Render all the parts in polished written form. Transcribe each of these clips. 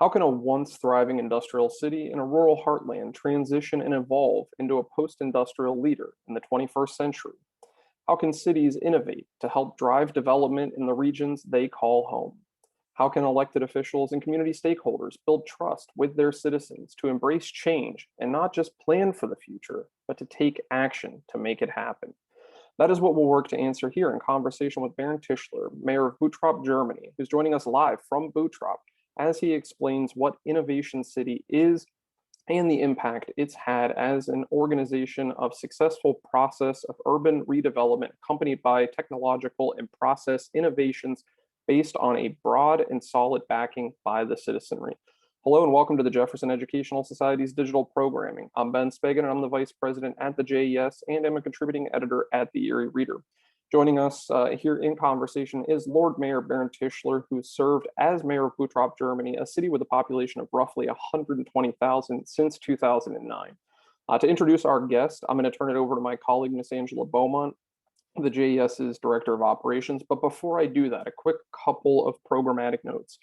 How can a once thriving industrial city in a rural heartland transition and evolve into a post industrial leader in the 21st century? How can cities innovate to help drive development in the regions they call home? How can elected officials and community stakeholders build trust with their citizens to embrace change and not just plan for the future, but to take action to make it happen? That is what we'll work to answer here in conversation with Bernd Tischler, Mayor of Bottrop, Germany, who's joining us live from Bottrop as he explains what Innovation City is and the impact it's had as an organization of successful process of urban redevelopment accompanied by technological and process innovations based on a broad and solid backing by the citizenry. Hello and welcome to the Jefferson Educational Society's digital programming. I'm Ben Spagan and I'm the vice president at the JES and I'm a contributing editor at the Erie Reader. Joining us here in conversation is Lord Mayor Bernd Tischler, who served as mayor of Bottrop, Germany, a city with a population of roughly 120,000 since 2009. To introduce our guest, I'm going to turn it over to my colleague, Miss Angela Beaumont, the JES's Director of Operations. But before I do that, a quick couple of programmatic notes.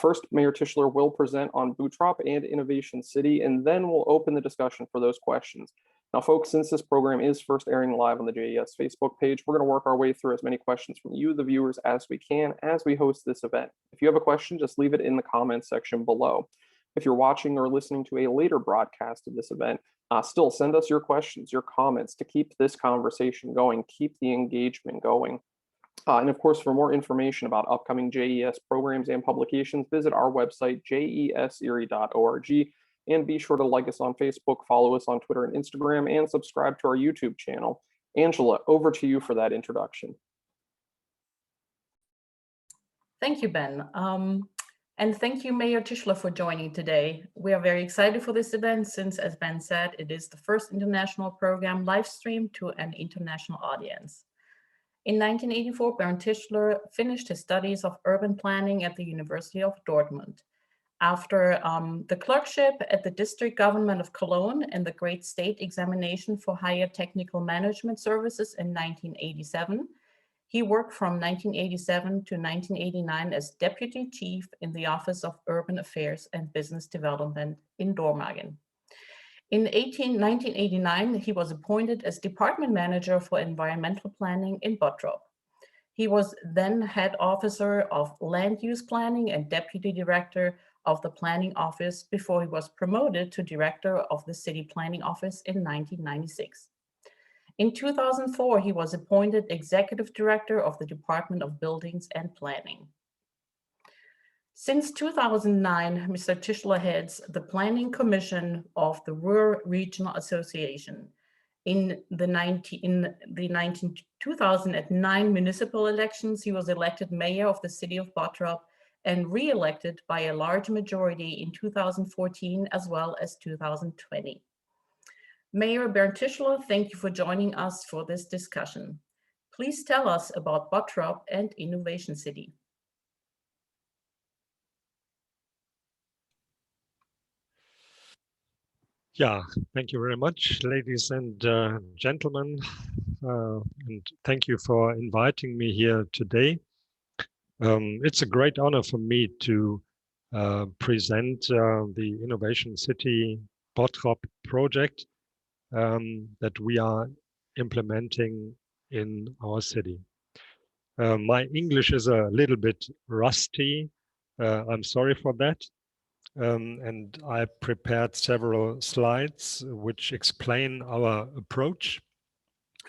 First, Mayor Tischler will present on Bottrop and Innovation City, and then we'll open the discussion for those questions. Now, folks, since this program is first airing live on the JES Facebook page, we're going to work our way through as many questions from you, the viewers, as we can as we host this event. If you have a question, just leave it in the comments section below. If you're watching or listening to a later broadcast of this event, still send us your questions, your comments to keep this conversation going, keep the engagement going. And of course, for more information about upcoming JES programs and publications, visit our website, jeserie.org, and be sure to like us on Facebook, follow us on Twitter and Instagram, and subscribe to our YouTube channel. Angela, over to you for that introduction. Thank you, Ben. And thank you, Mayor Tischler, for joining today. We are very excited for this event since, as Ben said, it is the first international program live streamed to an international audience. In 1984, Bernd Tischler finished his studies of urban planning at the University of Dortmund. After the clerkship at the district government of Cologne and the Great State Examination for Higher Technical Management Services in 1987, he worked from 1987 to 1989 as deputy chief in the Office of Urban Affairs and Business Development in Dormagen. In 1989, he was appointed as department manager for environmental planning in Bottrop. He was then head officer of land use planning and deputy director of the planning office before he was promoted to director of the city planning office in 1996. In 2004, he was appointed executive director of the Department of Buildings and Planning. Since 2009, Mr. Tischler heads the Planning Commission of the Ruhr Regional Association. In the 2009 municipal elections, he was elected mayor of the city of Bottrop and re-elected by a large majority in 2014 as well as 2020. Mayor Bernd Tischler, thank you for joining us for this discussion. Please tell us about Bottrop and Innovation City. Yeah, thank you very much, ladies and gentlemen, and thank you for inviting me here today. It's a great honor for me to present the Innovation City Bottrop project that we are implementing in our city. My English is a little bit rusty. I'm sorry for that. And I prepared several slides which explain our approach.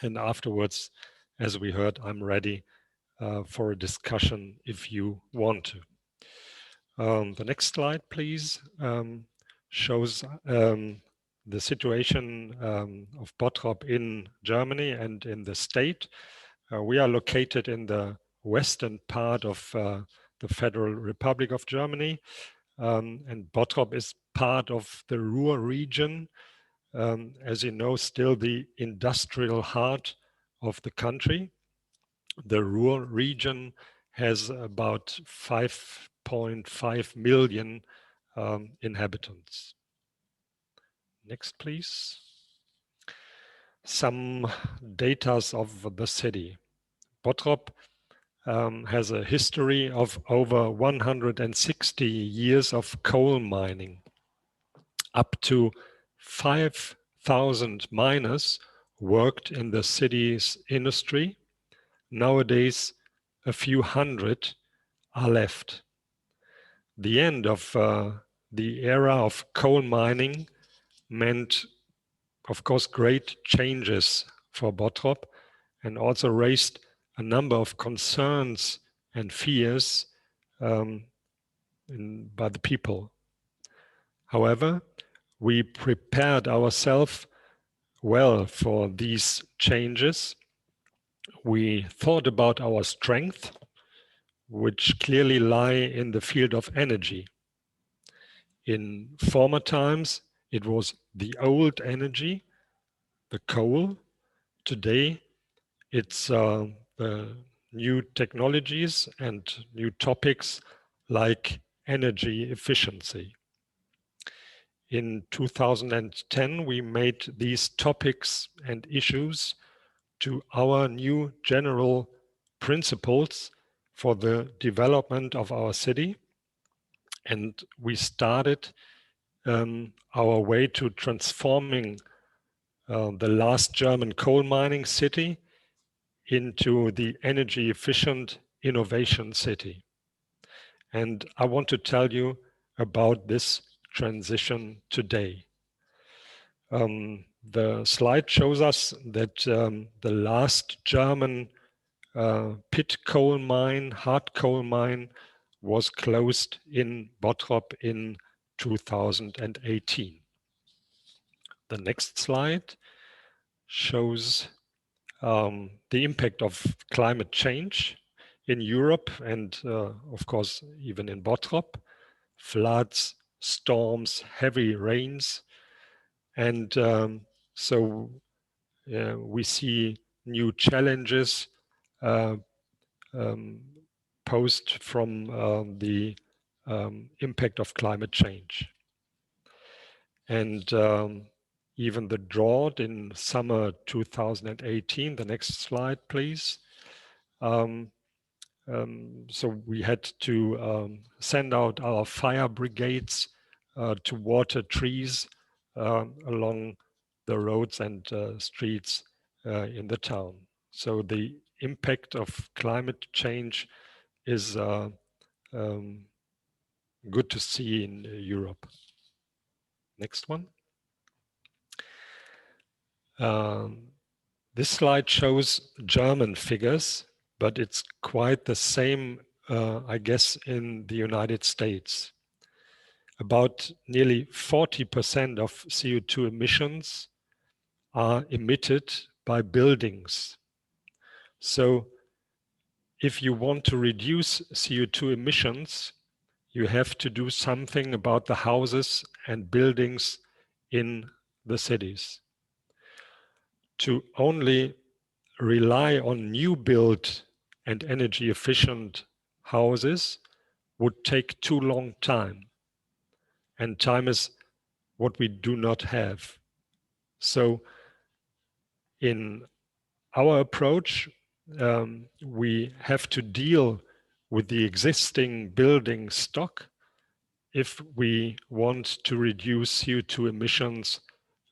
And afterwards, as we heard, I'm ready for a discussion if you want to. The next slide, please, shows the situation of Bottrop in Germany and in the state. We are located in the western part of the Federal Republic of Germany. And Bottrop is part of the Ruhr region, as you know, still the industrial heart of the country. The Ruhr region has about 5.5 million inhabitants. Next, please. Some data of the city. Bottrop has a history of over 160 years of coal mining. Up to 5,000 miners worked in the city's industry. Nowadays, a few hundred are left. The end of the era of coal mining meant, of course, great changes for Bottrop and also raised a number of concerns and fears by the people. However, we prepared ourselves well for these changes. We thought about our strength, which clearly lie in the field of energy. In former times, it was the old energy, the coal. Today, it's the new technologies and new topics like energy efficiency. In 2010, we made these topics and issues to our new general principles for the development of our city. And we started our way to transforming the last German coal mining city into the energy efficient innovation city. And I want to tell you about this transition today. The slide shows us that the last German pit coal mine, hard coal mine, was closed in Bottrop in 2018. The next slide shows the impact of climate change in Europe and of course even in Bottrop. Floods, storms, heavy rains, and so we see new challenges posed from the impact of climate change. And even the drought in summer 2018, the next slide, please. So we had to send out our fire brigades to water trees along the roads and streets in the town. So the impact of climate change is good to see in Europe. Next one. This slide shows German figures, but it's quite the same, I guess, in the United States. About nearly 40% of CO2 emissions are emitted by buildings. So if you want to reduce CO2 emissions, you have to do something about the houses and buildings in the cities. To only rely on new build and energy efficient houses would take too long time. And time is what we do not have. So in our approach, we have to deal with the existing building stock if we want to reduce CO2 emissions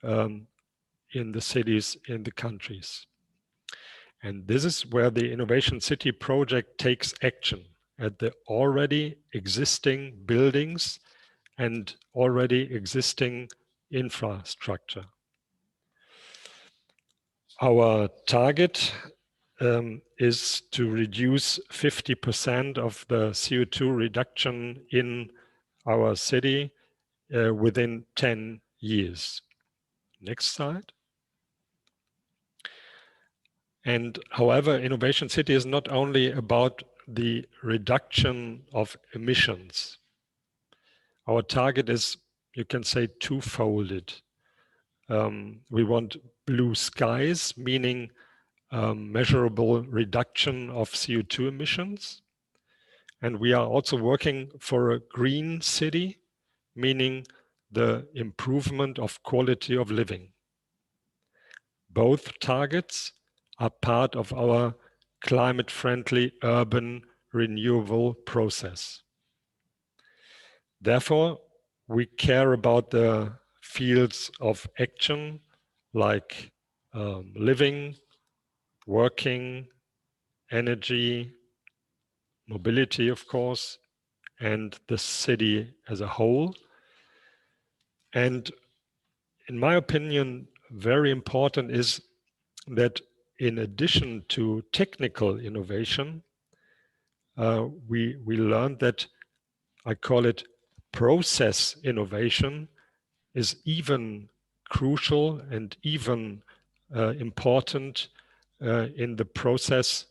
in the cities, in the countries. And this is where the Innovation City project takes action at the already existing buildings and already existing infrastructure. Our target is to reduce 50% of the CO2 reduction in our city within 10 years. Next slide. And however, Innovation City is not only about the reduction of emissions. Our target is, you can say, twofolded. We want blue skies, meaning measurable reduction of CO2 emissions. And we are also working for a green city, meaning the improvement of quality of living. Both targets are part of our climate-friendly urban renewal process. Therefore, we care about the fields of action like living, working, energy, mobility, of course, and the city as a whole. And in my opinion, very important is that in addition to technical innovation, we learned that I call it process innovation is even crucial and even important in the process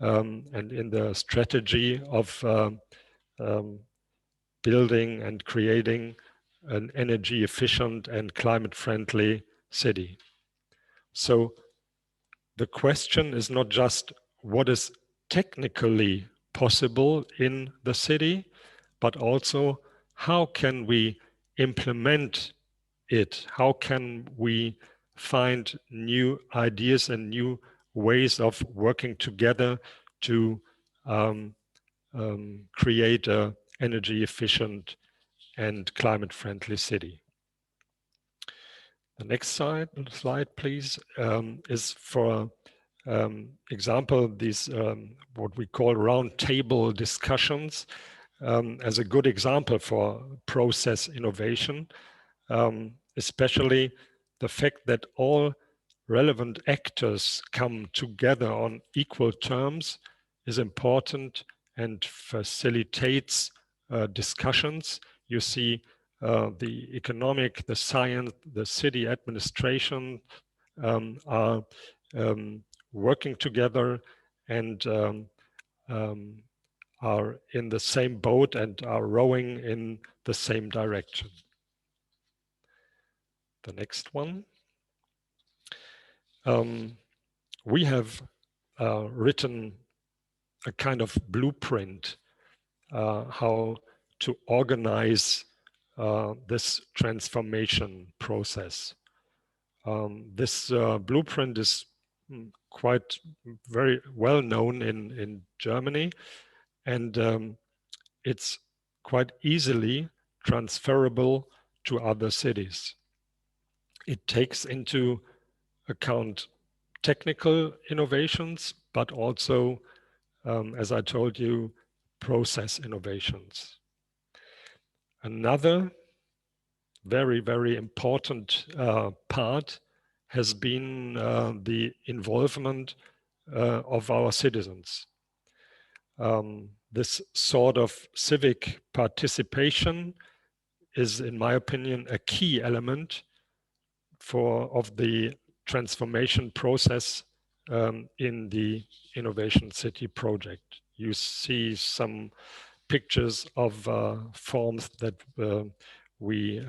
and in the strategy of building and creating an energy efficient and climate friendly city. So the question is not just what is technically possible in the city, but also how can we implement it? How can we find new ideas and new ways of working together to create an energy efficient and climate friendly city? The next slide please, is for example, these what we call roundtable discussions as a good example for process innovation, especially the fact that all relevant actors come together on equal terms is important and facilitates discussions. You see the economic, the science, the city administration are working together and are in the same boat and are rowing in the same direction. The next one. We have written a kind of blueprint how to organize this transformation process. This blueprint is quite very well known in Germany, and it's quite easily transferable to other cities. It takes into account technical innovations, but also, as I told you, process innovations. Another very, very important part has been the involvement of our citizens. This sort of civic participation is, in my opinion, a key element of the transformation process in the Innovation City project. You see some pictures of forms that we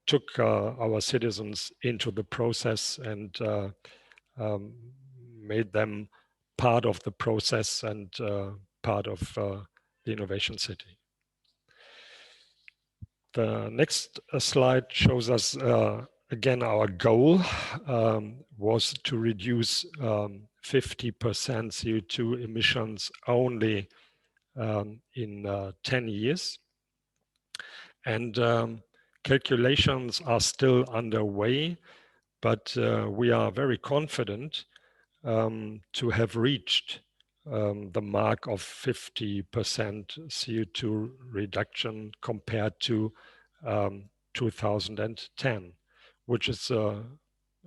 took our citizens into the process and made them part of the process and part of the Innovation City. The next slide shows us again our goal was to reduce 50% CO2 emissions only in 10 years. And calculations are still underway, but we are very confident to have reached the mark of 50% CO2 reduction compared to 2010, which is,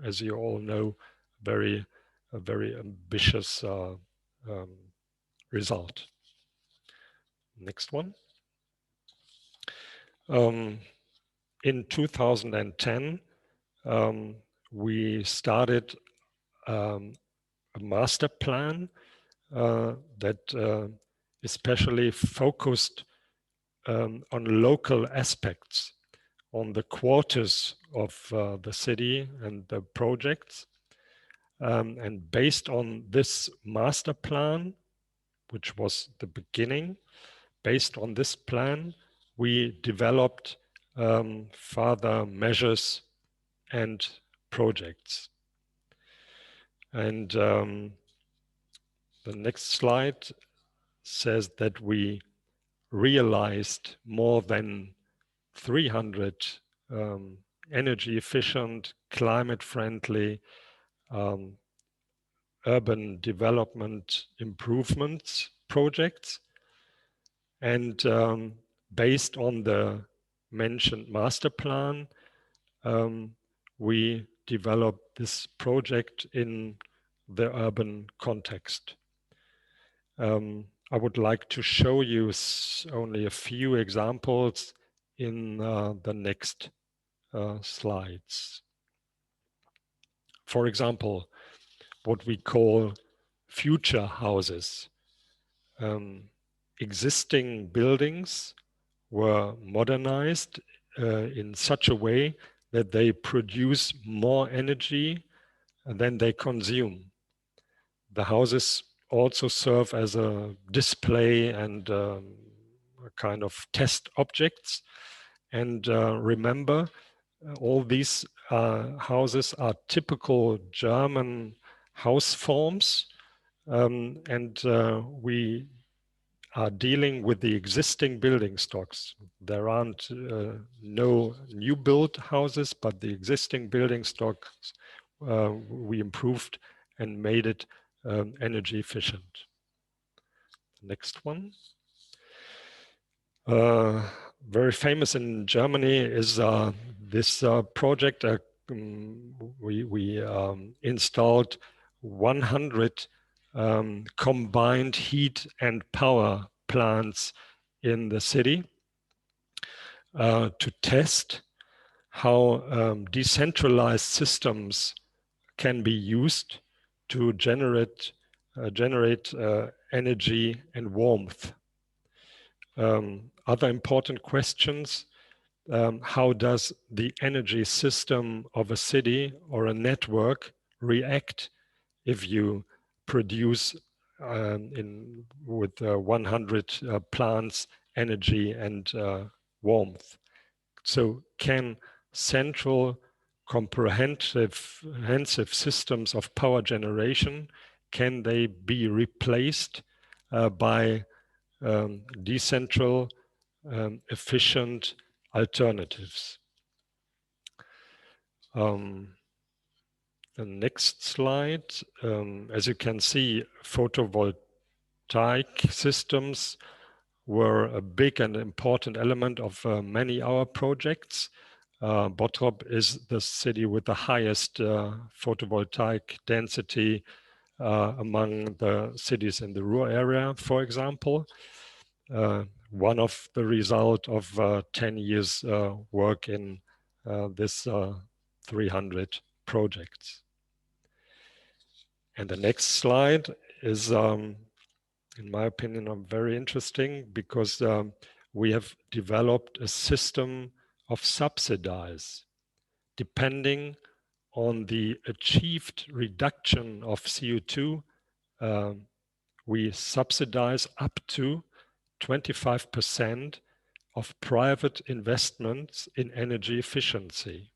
as you all know, a very ambitious result. Next one. In 2010, we started a master plan that especially focused on local aspects, on the quarters of the city and the projects. And based on this master plan, which was the beginning, based on this plan, we developed further measures and projects. And The next slide says that we realized more than 300 energy efficient, climate friendly urban development improvements projects. And based on the mentioned master plan, we developed this project in the urban context. I would like to show you only a few examples in the next slides. For example, what we call future houses. Existing buildings were modernized in such a way that they produce more energy than they consume. The houses also serve as a display and a kind of test objects. And remember, all these houses are typical German house forms. And we are dealing with the existing building stocks. There aren't no new built houses, but the existing building stocks we improved and made it energy efficient. Next one. Very famous in Germany is this project. We installed 100 combined heat and power plants in the city to test how decentralized systems can be used to generate energy and warmth. Other important questions: how does the energy system of a city or a network react if you produce with 100 plants energy and warmth? So can central comprehensive systems of power generation, can they be replaced by decentral efficient alternatives? The next slide, as you can see, photovoltaic systems were a big and important element of many our projects. Bottrop is the city with the highest photovoltaic density among the cities in the rural area, for example. One of the result of 10 years work in this 300 projects. And the next slide is, in my opinion, very interesting because we have developed a system of subsidies depending on the achieved reduction of CO2. We subsidize up to 25% of private investments in energy efficiency.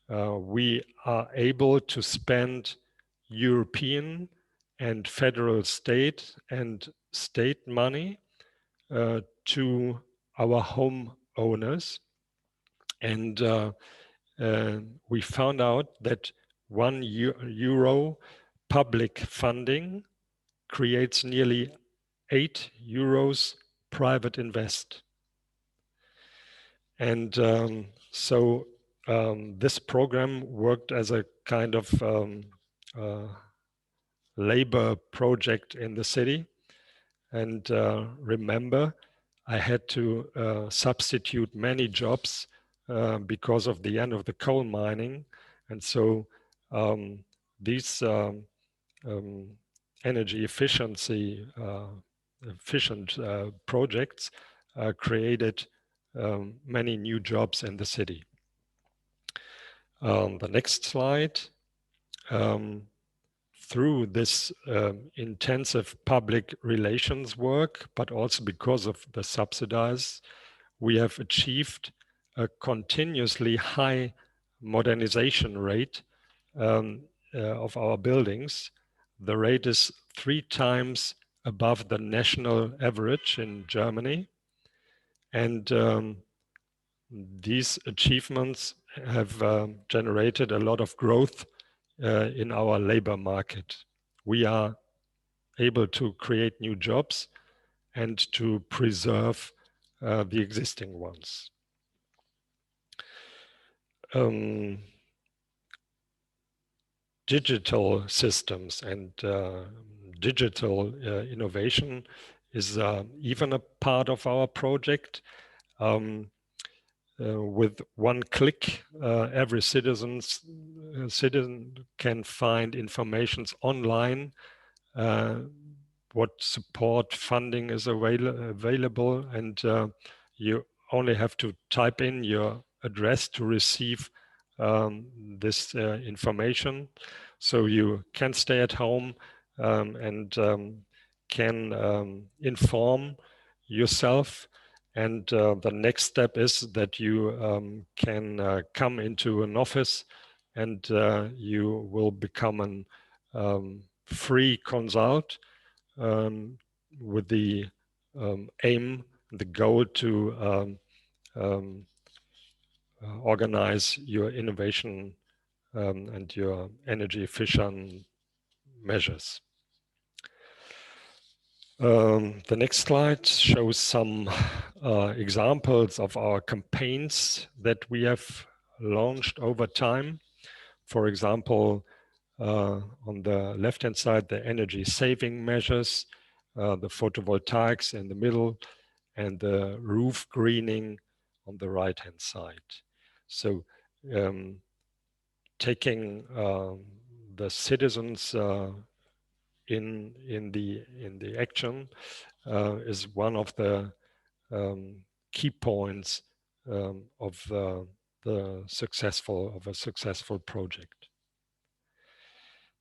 We are able to spend European and federal state money to our home owners. And we found out that €1 public funding creates nearly €8 private invest. And so this program worked as a kind of labor project in the city. And remember, I had to substitute many jobs because of the end of the coal mining. And so these energy efficiency efficient projects created many new jobs in the city. The next slide. Through this intensive public relations work, but also because of the subsidies, we have achieved a continuously high modernization rate of our buildings. the rate is 3 times above the national average in Germany. And these achievements have generated a lot of growth in our labor market. We are able to create new jobs and to preserve the existing ones. Digital systems and digital innovation is even a part of our project. With one click, every citizen can find information online, what support funding is available, and you only have to type in your address to receive this information. So you can stay at home and can inform yourself. And the next step is that you can come into an office and you will become an free consult with the aim, the goal to organize your innovation and your energy efficient measures. The next slide shows some examples of our campaigns that we have launched over time. For example, on the left-hand side, the energy saving measures, the photovoltaics in the middle, and the roof greening on the right-hand side. So taking the citizens in the action is one of the key points of a successful project.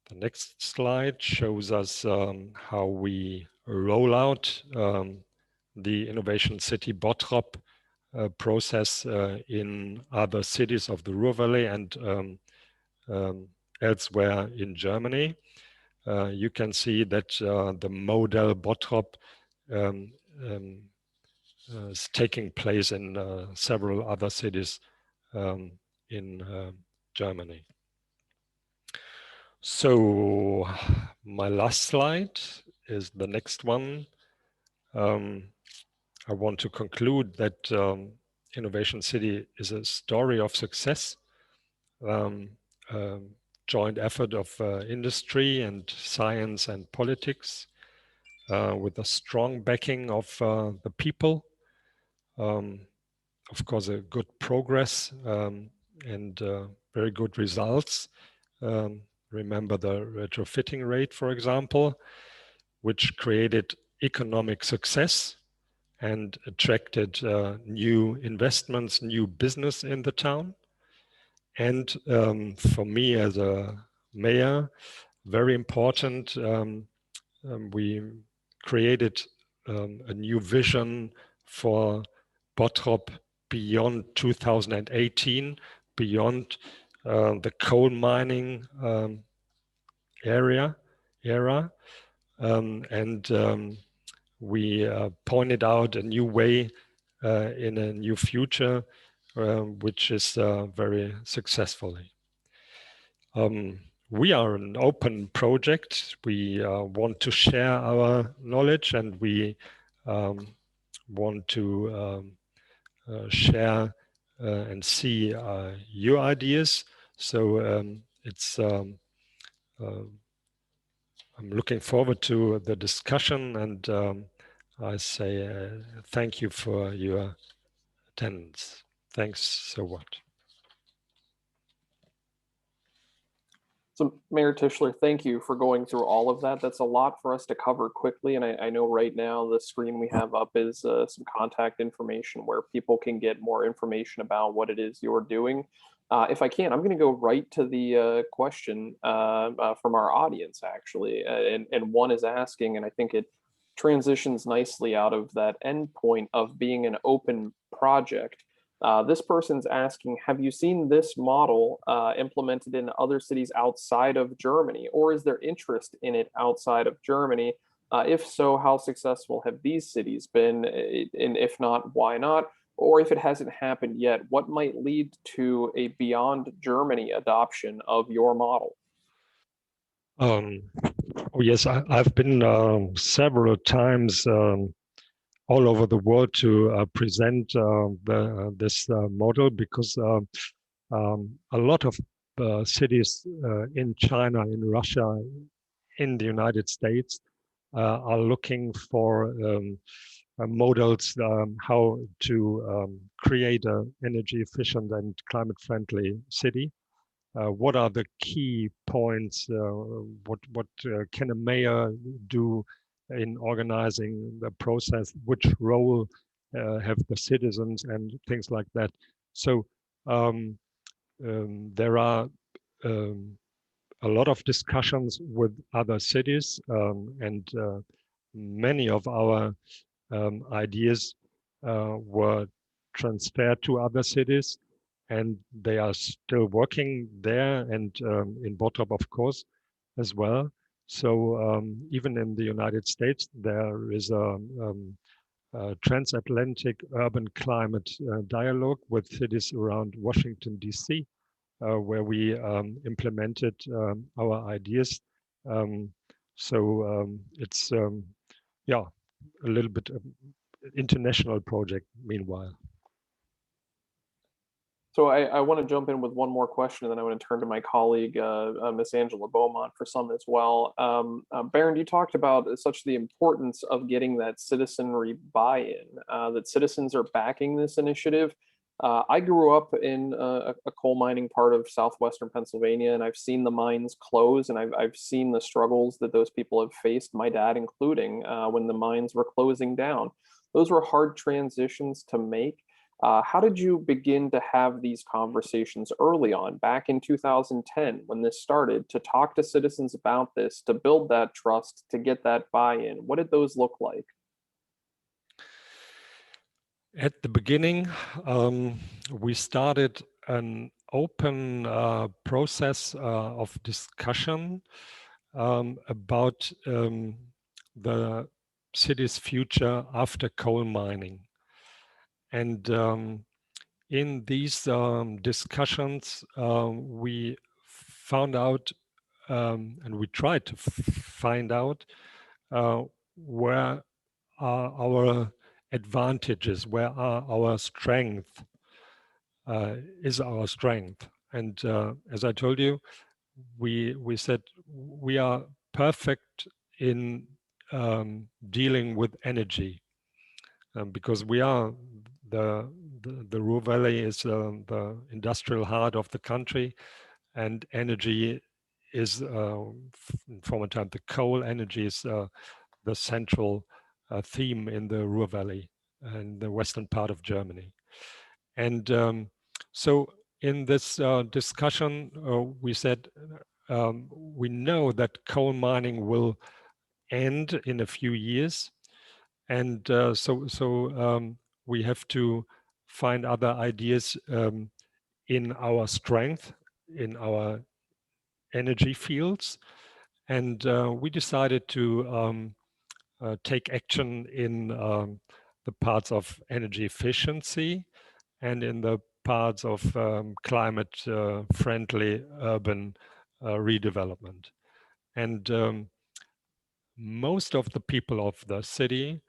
The next slide shows us how we roll out the InnovationCity Bottrop process in other cities of the Ruhr Valley and elsewhere in Germany. You can see that the model Bottrop is taking place in several other cities in Germany. So my last slide is the next one. I want to conclude that InnovationCity is a story of success, joint effort of industry and science and politics, with a strong backing of the people. Of course, a good progress and very good results. Remember the retrofitting rate, for example, which created economic success and attracted new investments, new business in the town. And for me as a mayor, very important, we created a new vision for Bottrop beyond 2018, beyond the coal mining era, and we pointed out a new way in a new future, which is very successfully. We are an open project. We want to share our knowledge, and we want to share and see your ideas. So I'm looking forward to the discussion, and I say thank you for your attendance. Thanks so much. So Mayor Tischler, thank you for going through all of that. That's a lot for us to cover quickly. And I know right now the screen we have up is some contact information where people can get more information about what it is you're doing. If I can, I'm going to go right to the question from our audience, actually. And one is asking, and I think it transitions nicely out of that endpoint of being an open project. This person's asking, have you seen this model implemented in other cities outside of Germany, or is there interest in it outside of Germany? If so, how successful have these cities been? And if not, why not? Or if it hasn't happened yet, what might lead to a beyond Germany adoption of your model? Oh yes, I've been several times all over the world to present this model, because a lot of cities in China, in Russia, in the United States are looking for models how to create an energy efficient and climate friendly city. What are the key points? What can a mayor do in organizing the process? Which role have the citizens and things like that? So there are a lot of discussions with other cities, and many of our ideas were transferred to other cities, and they are still working there, and in Bottrop, of course, as well. So even in the United States, there is a transatlantic urban climate dialogue with cities around Washington, D.C., where we implemented our ideas. It's yeah, a little bit international project meanwhile. So I want to jump in with one more question, and then I want to turn to my colleague, Miss Angela Beaumont, for some as well. Bernd, you talked about such the importance of getting that citizenry buy-in, that citizens are backing this initiative. I grew up in a coal mining part of southwestern Pennsylvania, and I've seen the mines close, and I've seen the struggles that those people have faced, my dad including, when the mines were closing down. Those were hard transitions to make. How did you begin to have these conversations early on, back in 2010, when this started, to talk to citizens about this, to build that trust, to get that buy-in? What did those look like? At the beginning, we started an open process of discussion about the city's future after coal mining. And in these discussions, we found out and we tried to find out where are our advantages, where are our strength, is our strength. And as I told you, we said we are perfect in dealing with energy, because we are the Ruhr Valley is the industrial heart of the country, and energy is in former time the coal energy is the central theme in the Ruhr Valley and the western part of Germany. And so in this discussion, we said we know that coal mining will end in a few years, and we have to find other ideas in our strength, in our energy fields. And we decided to take action in the parts of energy efficiency and in the parts of climate friendly urban redevelopment. And most of the people of the city,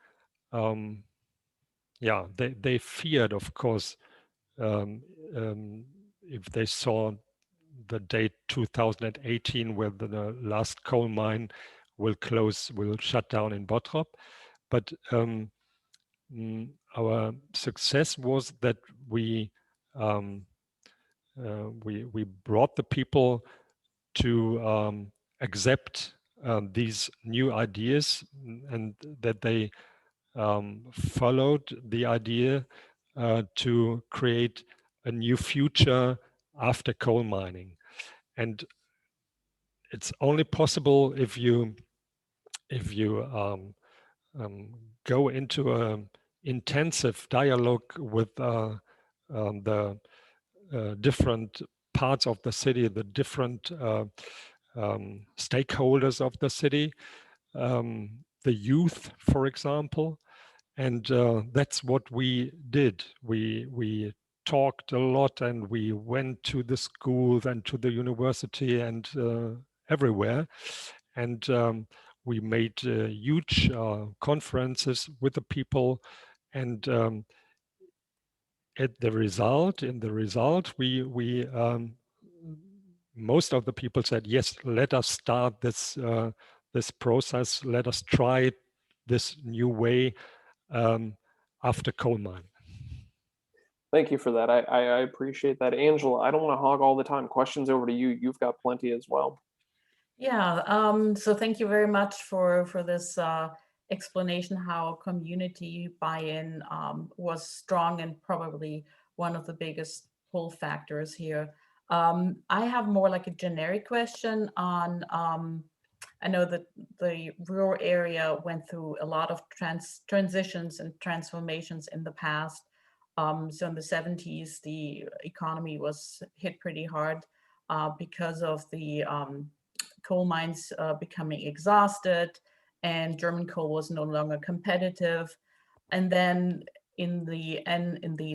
they feared, of course, if they saw the date 2018 where the last coal mine will shut down in Bottrop. But our success was that we brought the people to accept these new ideas, and that they followed the idea to create a new future after coal mining. And it's only possible if you go into an intensive dialogue with the different parts of the city, the different stakeholders of the city, the youth, for example. And that's what we did. We talked a lot, and we went to the schools and to the university and everywhere. And we made huge conferences with the people. And in the result, we most of the people said, yes, let us start this this process. Let us try this new way after coal mine. Thank you for that. I appreciate that. Angela, I don't want to hog all the time. Questions over to you. You've got plenty as well. Yeah, so thank you very much for this explanation how community buy-in was strong and probably one of the biggest pull factors here. I have more like a generic question on, I know that the rural area went through a lot of transitions and transformations in the past. So in the 70s, the economy was hit pretty hard because of the coal mines becoming exhausted, and German coal was no longer competitive. And then in the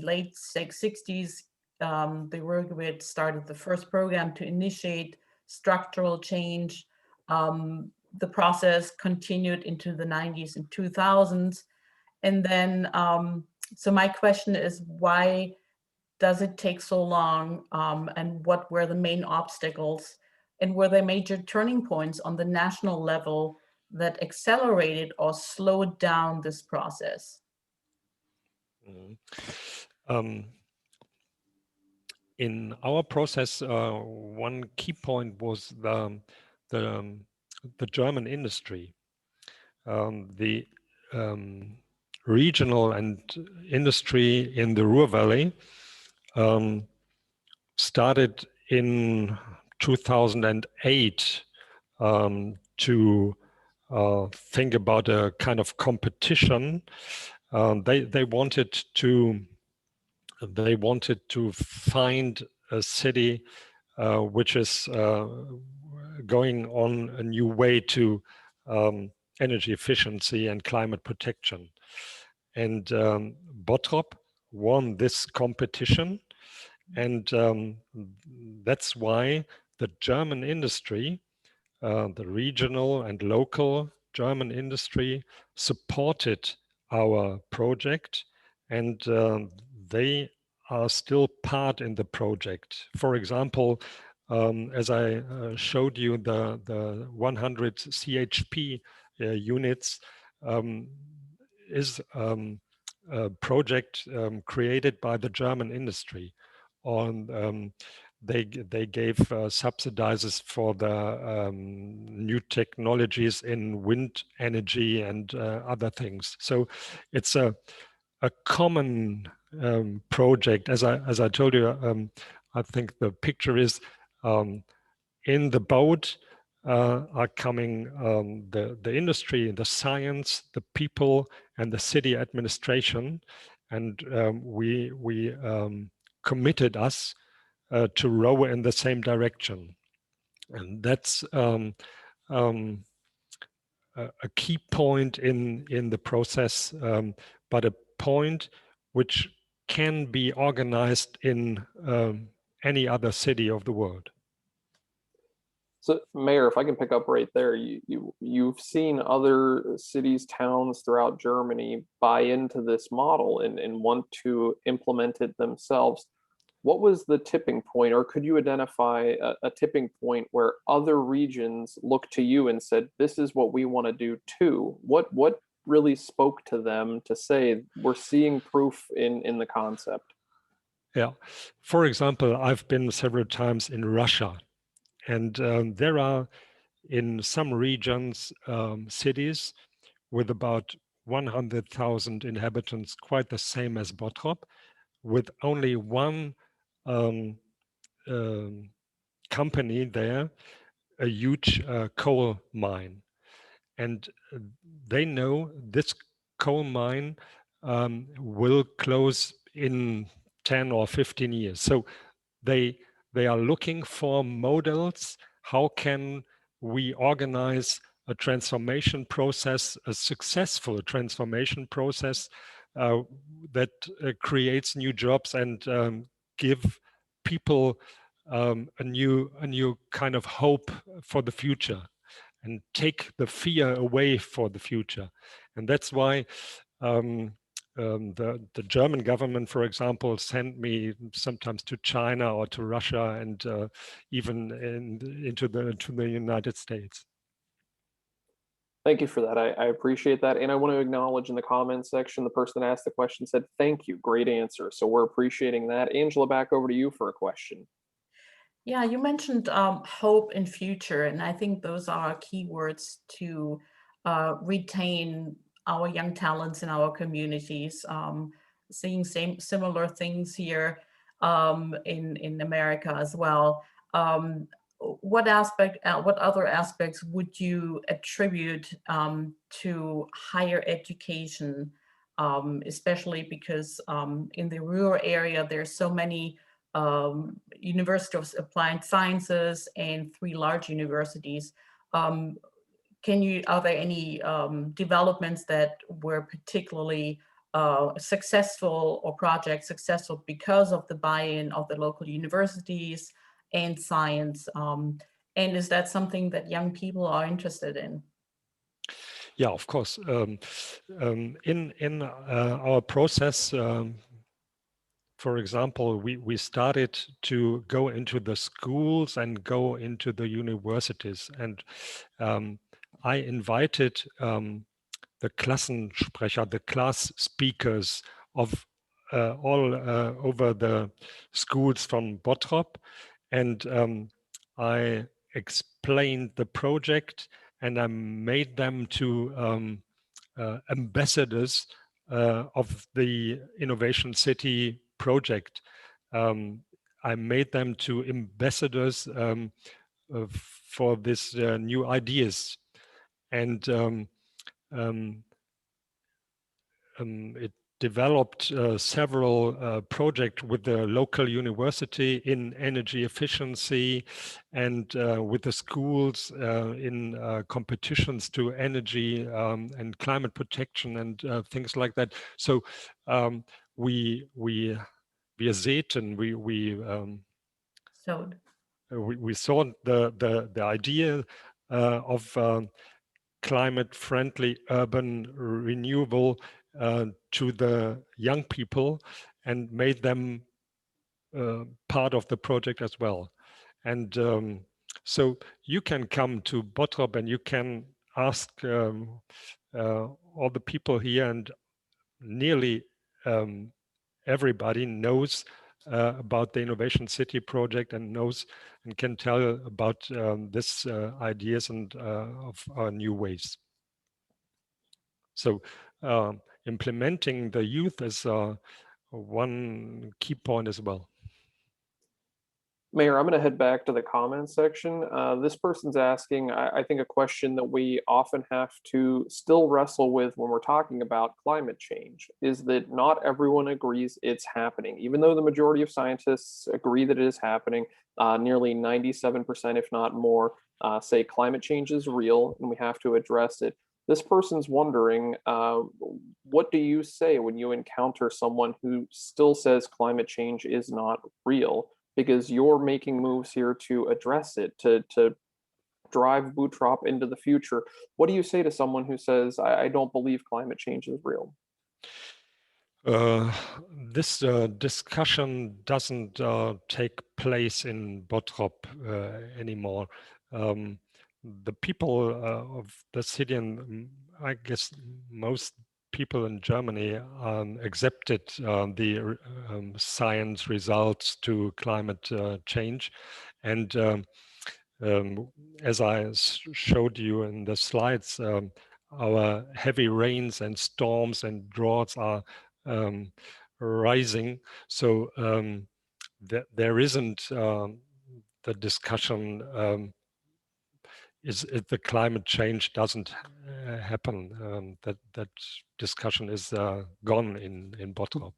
late 60s, the Ruhr Grid started the first program to initiate structural change. The process continued into the 90s and 2000s. And then, so my question is, why does it take so long? And what were the main obstacles? And were there major turning points on the national level that accelerated or slowed down this process? In our process, one key point was the German industry. The regional and industry in the Ruhr Valley started in 2008 to think about a kind of competition. They wanted to find a city which is going on a new way to energy efficiency and climate protection. And Bottrop won this competition. And that's why the German industry, the regional and local German industry, supported our project, and they are still part in the project. For example, as I showed you, the 100 CHP units is a project created by the German industry. They gave subsidizes for the new technologies in wind energy and other things. So it's a common project. As I told you, I think the picture is in the boat are coming the industry, the science, the people, and the city administration, and we committed us to row in the same direction. And that's a key point in the process, but a point which can be organized in any other city of the world. So, Mayor, if I can pick up right there, you've seen other cities, towns throughout Germany buy into this model and want to implement it themselves. What was the tipping point, or could you identify a tipping point where other regions looked to you and said, this is what we want to do too? What really spoke to them to say, we're seeing proof in the concept? Yeah, for example, I've been several times in Russia, and there are in some regions cities with about 100,000 inhabitants, quite the same as Bottrop, with only one company there, a huge coal mine. And they know this coal mine will close in 10 or 15 years. So they are looking for models. How can we organize a transformation process, a successful transformation process that creates new jobs and give people a new kind of hope for the future, and take the fear away for the future. And that's why the German government, for example, sent me sometimes to China or to Russia, and even into the United States. Thank you for that. I appreciate that. And I want to acknowledge in the comments section, the person that asked the question said, thank you, great answer. So we're appreciating that. Angela, back over to you for a question. Yeah, you mentioned hope and future, and I think those are keywords to retain our young talents in our communities. Seeing similar things here in America as well. What other aspects would you attribute to higher education, especially because in the rural area there's so many University of Applied Sciences and 3 large universities. Are there any developments that were particularly successful, or projects successful because of the buy-in of the local universities and science? And is that something that young people are interested in? Yeah, of course. In our process, for example, we started to go into the schools and go into the universities, and I invited the Klassensprecher, the class speakers of all over the schools from Bottrop, and I explained the project, and I made them to ambassadors of the Innovation City project. I made them to ambassadors for this new ideas, and it developed several projects with the local university in energy efficiency, and with the schools in competitions to energy and climate protection and things like that. So we sowed the idea of climate-friendly urban renewable to the young people, and made them part of the project as well. And so you can come to Bottrop and you can ask all the people here, and nearly everybody knows about the Innovation City project and knows and can tell about this ideas and of our new ways. So implementing the youth is one key point as well. Mayor, I'm going to head back to the comments section. This person's asking, I think, a question that we often have to still wrestle with when we're talking about climate change, is that not everyone agrees it's happening. Even though the majority of scientists agree that it is happening, nearly 97%, if not more, say climate change is real and we have to address it. This person's wondering, what do you say when you encounter someone who still says climate change is not real? Because you're making moves here to address it, to drive Bottrop into the future. What do you say to someone who says, I don't believe climate change is real? This discussion doesn't take place in Bottrop anymore. The people of the city, and I guess most people in Germany, accepted the science results to climate change. And as I showed you in the slides, our heavy rains and storms and droughts are rising. So there isn't the discussion is if the climate change doesn't happen. That discussion is gone in Bottrop.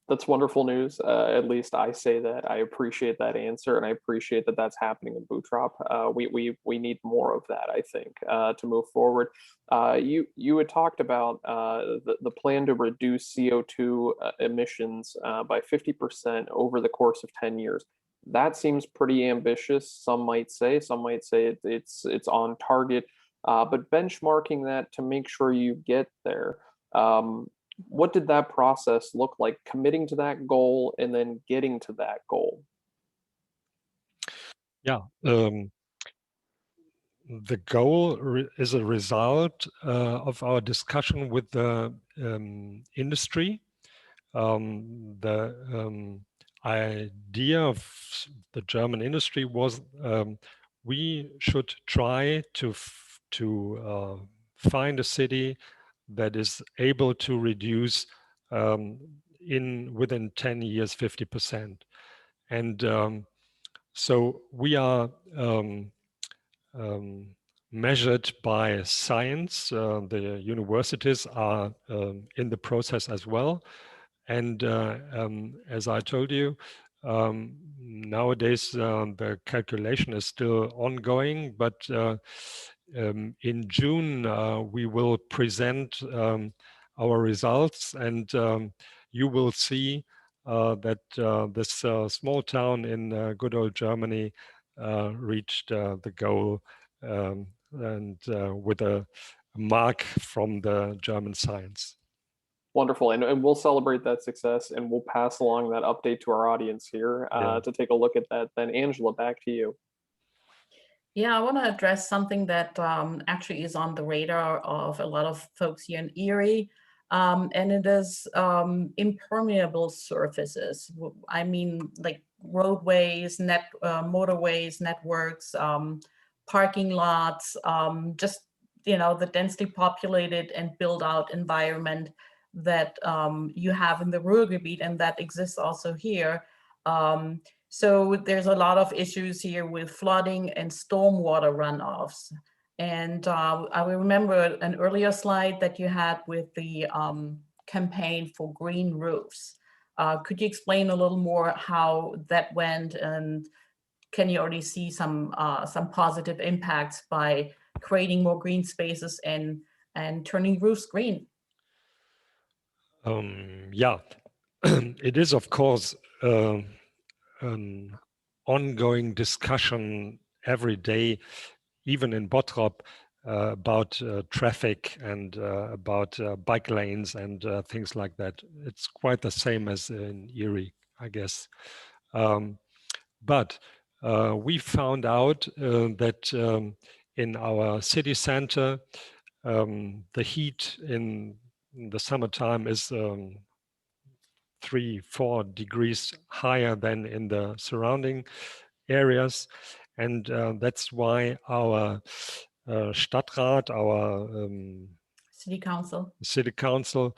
That's wonderful news. At least I say that. I appreciate that answer, and I appreciate that that's happening in Bottrop. We need more of that, I think, to move forward. You had talked about the plan to reduce CO2 emissions by 50% over the course of 10 years. That seems pretty ambitious. Some might say. Some might say it's on target. But benchmarking that to make sure you get there. What did that process look like, committing to that goal and then getting to that goal? Yeah, the goal is a result of our discussion with the industry. The idea of the German industry was we should try to find a city that is able to reduce within 10 years 50%. And so we are measured by science. The universities are in the process as well. And as I told you, nowadays the calculation is still ongoing, but in June we will present our results, and you will see that this small town in good old Germany reached the goal, and with a mark from the German science. Wonderful. And we'll celebrate that success, and we'll pass along that update to our audience here to take a look at that. Then Angela, back to you. Yeah, I want to address something that actually is on the radar of a lot of folks here in Erie, and it is impermeable surfaces. I mean, like roadways, motorways, networks, parking lots, just, the densely populated and built out environment that you have in the Ruhrgebiet, and that exists also here. So there's a lot of issues here with flooding and stormwater runoffs. And I remember an earlier slide that you had with the campaign for green roofs. Could you explain a little more how that went, and can you already see some positive impacts by creating more green spaces and turning roofs green? Yeah, it is, of course, an ongoing discussion every day, even in Bottrop, about traffic and about bike lanes and things like that. It's quite the same as in Erie, I guess. But we found out that in our city center, the heat in the summertime is 3-4 degrees higher than in the surrounding areas. And that's why our Stadtrat, our city council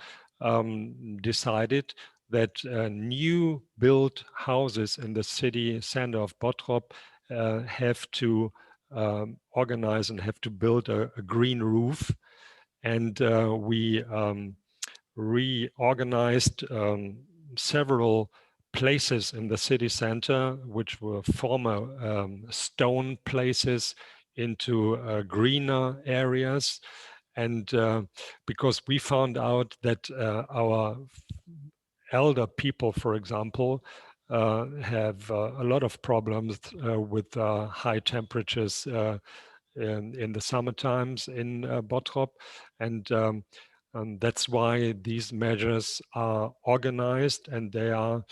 decided that new built houses in the city center of Bottrop have to organize and have to build a green roof. And we reorganized several places in the city center, which were former stone places, into greener areas. And because we found out that our elder people, for example, have a lot of problems with high temperatures in the summer times in Bottrop. And that's why these measures are organized, and they are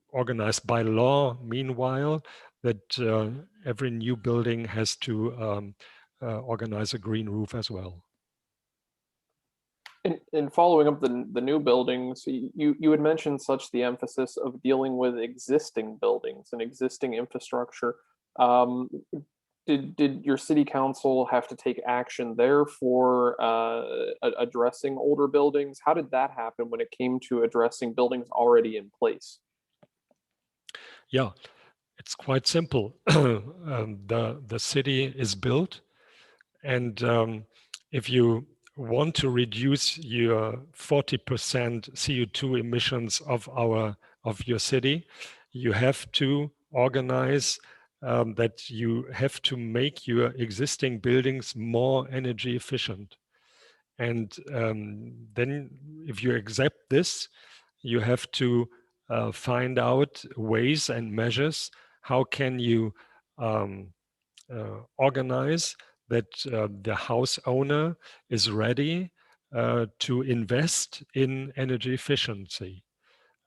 organized by law, meanwhile, that every new building has to organize a green roof as well. In following up the new buildings, you had mentioned such the emphasis of dealing with existing buildings and existing infrastructure. Did your city council have to take action there for addressing older buildings? How did that happen when it came to addressing buildings already in place? Yeah, it's quite simple. The city is built, and if you want to reduce your 40% CO2 emissions of your city, you have to organize that you have to make your existing buildings more energy efficient. And then if you accept this, you have to find out ways and measures. How can you organize that the house owner is ready to invest in energy efficiency?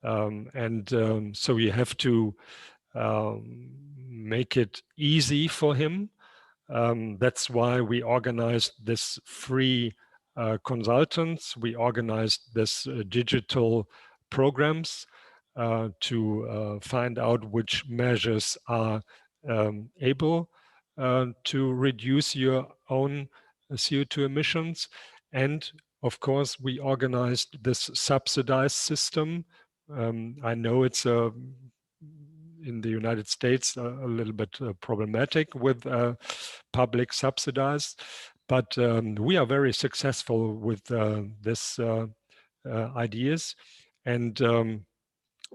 So you have to make it easy for him. That's why we organized this free consultants. We organized this digital programs to find out which measures are able to reduce your own CO2 emissions. And of course, we organized this subsidized system. I know it's in the United States a little bit problematic with public subsidized, but we are very successful with this ideas. And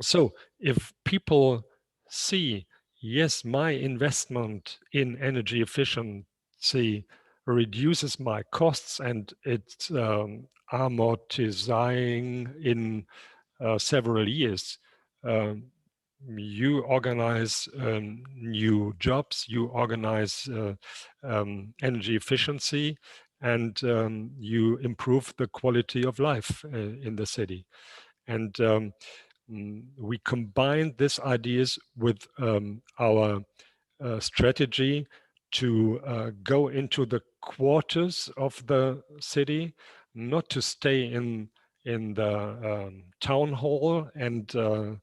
so if people see, yes, my investment in energy efficiency reduces my costs and it's amortizing in several years, you organize new jobs, you organize energy efficiency, and you improve the quality of life in the city. And we combine these ideas with our strategy to go into the quarters of the city, not to stay in the town hall and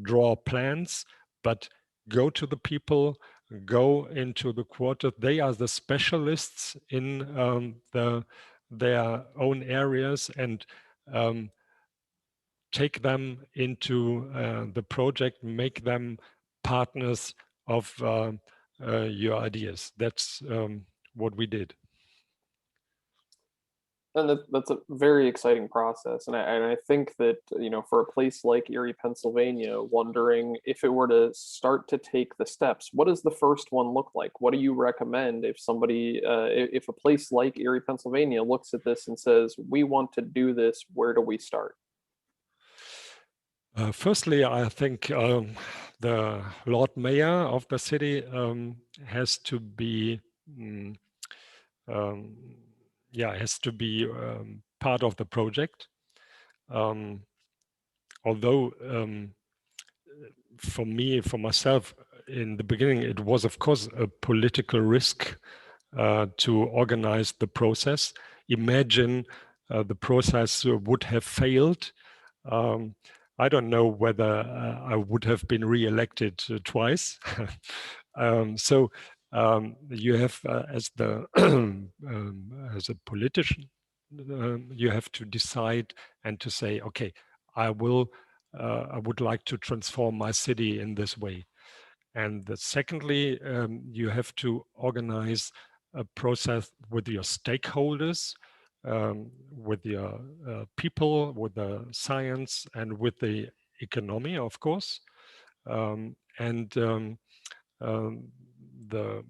draw plans, but go to the people, go into the quarter. They are the specialists in their own areas, and take them into the project, make them partners of your ideas. That's what we did. And that's a very exciting process. And I think that, for a place like Erie, Pennsylvania, wondering if it were to start to take the steps, what does the first one look like? What do you recommend if somebody, if a place like Erie, Pennsylvania looks at this and says, we want to do this, where do we start? Firstly, I think the Lord Mayor of the city has to be has to be part of the project. Although for myself, in the beginning, it was of course a political risk to organize the process. Imagine the process would have failed. I don't know whether I would have been re-elected twice. So you have, as a politician, you have to decide and to say, okay, I would like to transform my city in this way. And secondly, you have to organize a process with your stakeholders, with your people, with the science, and with the economy, of course. The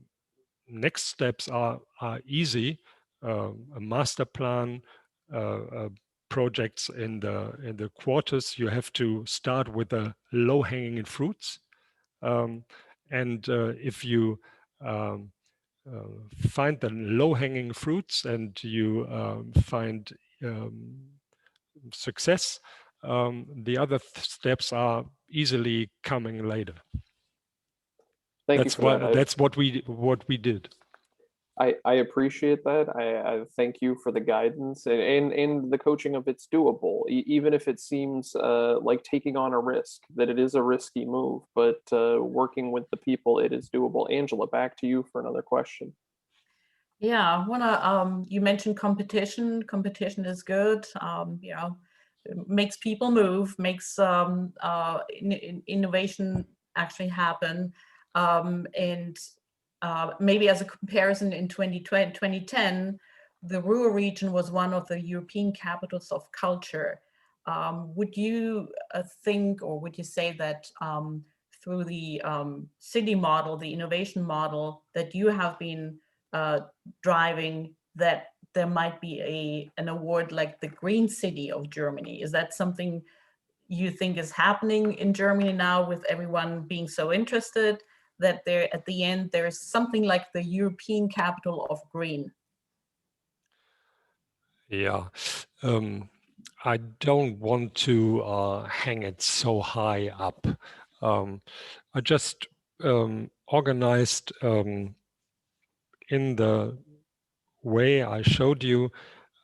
next steps are easy. A master plan, projects in the quarters. You have to start with the low-hanging fruits, and if you find the low-hanging fruits and you find success, the other steps are easily coming later. Thank you for that. That's what we did. I appreciate that. I thank you for the guidance and the coaching of it's doable, even if it seems like taking on a risk, that it is a risky move, but working with the people, it is doable. Angela, back to you for another question. Yeah, you mentioned competition. Competition is good. It makes people move, makes innovation actually happen. And maybe as a comparison, in 2010, the ruhr region was one of the European capitals of culture. Would you think, or would you say that through the city model, the innovation model that you have been driving, that there might be an award like the Green City of Germany? Is that something you think is happening in Germany now, with everyone being so interested, that there at the end there's something like the European capital of green? Yeah, I don't want to hang it so high up. I just organized in the way I showed you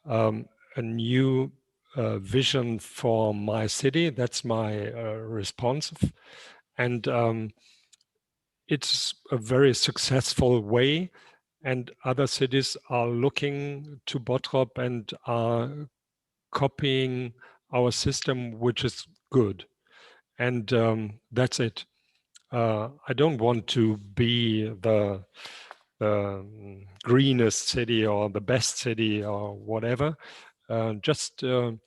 a new vision for my city. That's my responsive, and it's a very successful way. And other cities are looking to Bottrop and are copying our system, which is good. And that's it. I don't want to be the greenest city or the best city or whatever. Bottrop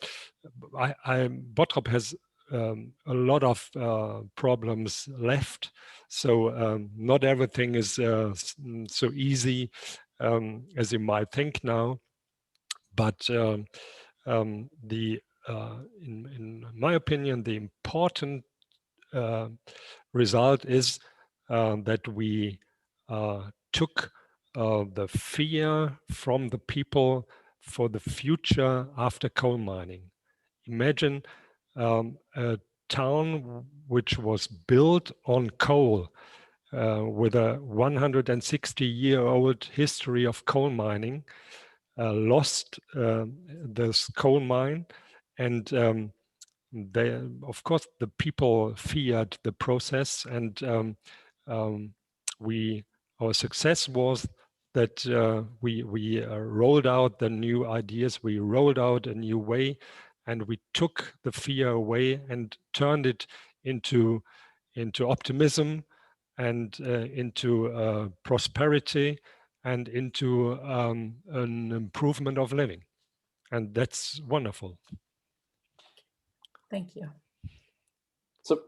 has a lot of problems left, so not everything is so easy as you might think now. But in my opinion, the important result is that we took the fear from the people for the future after coal mining. Imagine a town which was built on coal with a 160-year-old history of coal mining, lost this coal mine, and of course, the people feared the process, and our success was that we rolled out the new ideas, we rolled out a new way, and we took the fear away and turned it into optimism and into prosperity and into an improvement of living. And that's wonderful. Thank you. So,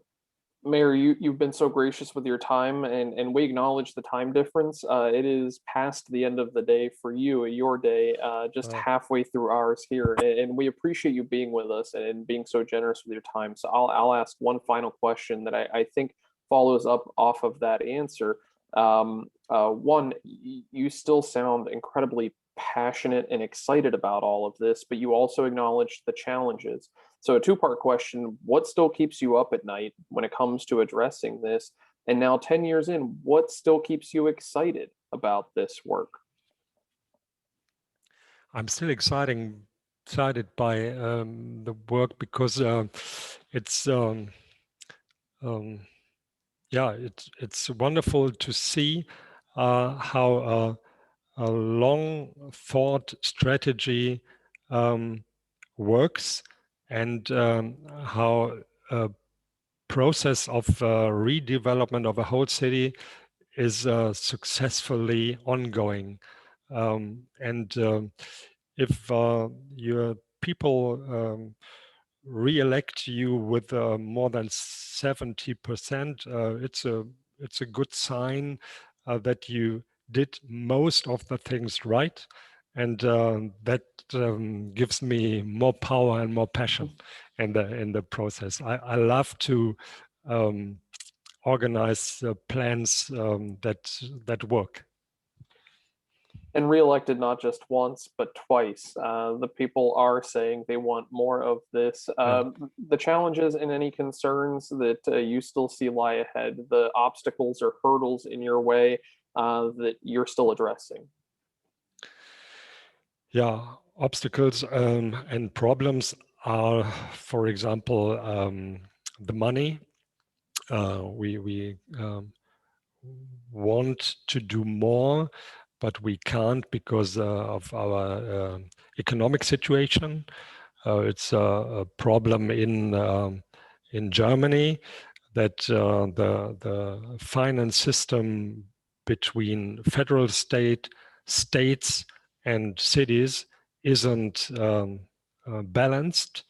Mayor, you've been so gracious with your time, and we acknowledge the time difference. It is past the end of the day for you, your day, just halfway through ours here, and we appreciate you being with us and being so generous with your time. So I'll ask one final question that I think follows up off of that answer. One, you still sound incredibly passionate and excited about all of this, but you also acknowledge the challenges. So a two-part question: what still keeps you up at night when it comes to addressing this? And now 10 years in, what still keeps you excited about this work? I'm still excited by the work because it's it's wonderful to see how a long thought strategy works, and how a process of redevelopment of a whole city is successfully ongoing. If your people re-elect you with more than 70%, it's a good sign that you did most of the things right, and that gives me more power and more passion in the process. I love to organize plans that work. And reelected not just once, but twice. The people are saying they want more of this. The challenges and any concerns that you still see lie ahead, the obstacles or hurdles in your way that you're still addressing. Yeah, obstacles and problems are, for example, the money. We want to do more, but we can't because of our economic situation. It's a problem in Germany that the finance system between federal states and cities isn't balanced.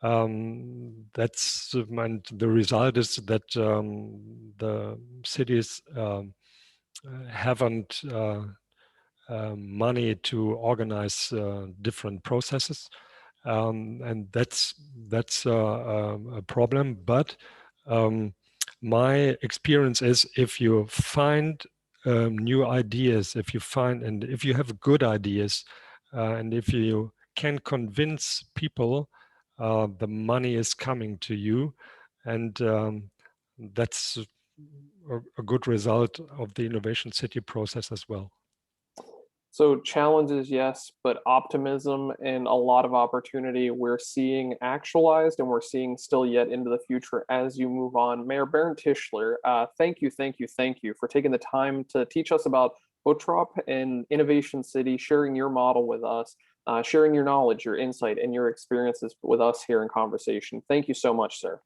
That's and the result is that the cities haven't money to organize different processes, and that's a problem. But my experience is, if you find new ideas, if you have good ideas, and if you can convince people, the money is coming to you, and that's a good result of the Innovation City process as well. So challenges, yes, but optimism and a lot of opportunity we're seeing actualized, and we're seeing still yet into the future as you move on. Mayor Bernd Tischler, thank you for taking the time to teach us about Bottrop and Innovation City, sharing your model with us, sharing your knowledge, your insight, and your experiences with us here in conversation. Thank you so much, sir.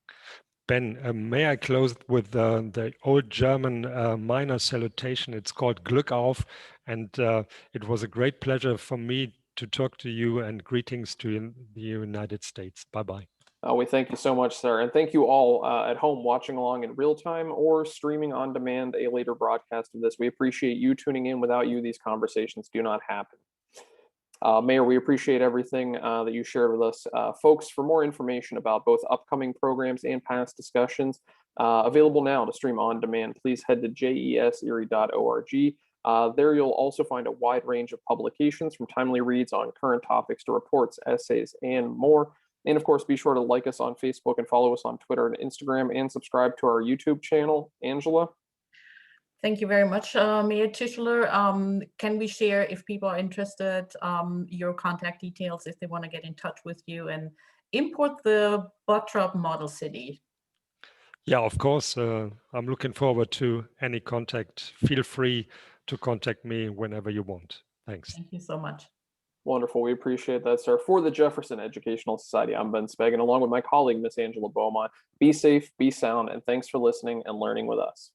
Ben, may I close with the old German minor salutation? It's called Glück auf, and it was a great pleasure for me to talk to you, and greetings to the United States. Bye-bye. We thank you so much, sir. And thank you all at home watching along in real time or streaming on demand a later broadcast of this. We appreciate you tuning in. Without you, these conversations do not happen. Mayor, we appreciate everything that you shared with us. Folks, for more information about both upcoming programs and past discussions, available now to stream on demand, please head to jeserie.org. There you'll also find a wide range of publications, from timely reads on current topics to reports, essays, and more. And of course, be sure to like us on Facebook and follow us on Twitter and Instagram, and subscribe to our YouTube channel. Angela? Thank you very much, Mayor Tischler. Can we share, if people are interested, your contact details if they want to get in touch with you and import the Bottrop model city? Yeah, of course. I'm looking forward to any contact. Feel free to contact me whenever you want. Thanks. Thank you so much. Wonderful. We appreciate that, sir. For the Jefferson Educational Society, I'm Ben Spegan, along with my colleague, Miss Angela Beaumont. Be safe, be sound, and thanks for listening and learning with us.